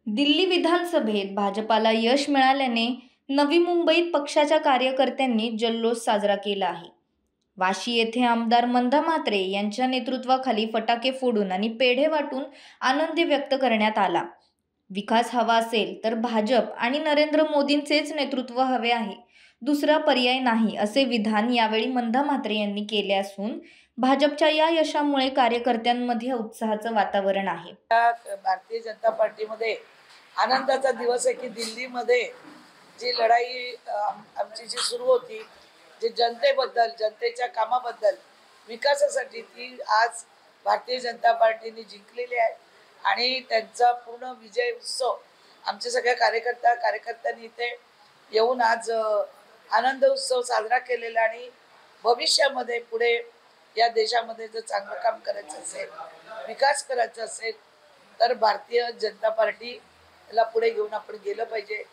दिल्ली विधानसभेत भाजपाला यश मिळाल्याने नवी मुंबईत पक्षाच्या कार्यकर्त्यांनी जल्लोष साजरा केला आहे. वाशी येथे आमदार मंदा म्हात्रे यांच्या नेतृत्वाखाली फटाके फोडून आणि पेढे वाटून आनंद व्यक्त करण्यात आला. विकास हवा असेल तर भाजप आणि नरेंद्र मोदींचेच नेतृत्व हवे आहे, दुसरा पर्याय नाही, असे विधान यावेळी मंदा म्हात्रे यांनी केले असून भाजपच्या या यशामुळे कार्यकर्त्यांमध्ये उत्साहाचं वातावरण आहे. भारतीय जनता पार्टीमध्ये आनंदाचा दिवस आहे की दिल्लीमध्ये जी लढाई आमची जी सुरू होती, जी जनतेबद्दल, जनतेच्या कामाबद्दल, विकासासाठी, ती आज भारतीय जनता पार्टीने जिंकलेली आहे. आणि त्यांचा पूर्ण विजय उत्सव आमच्या सगळ्या कार्यकर्त्यांनी इथे येऊन आज आनंद उत्सव साजरा केलेला. आणि भविष्यामध्ये पुढे या देशामध्ये जर चांगलं काम करायचं असेल, विकास करायचा असेल, तर भारतीय जनता पार्टीला पुढे घेऊन आपण गेलं पाहिजे.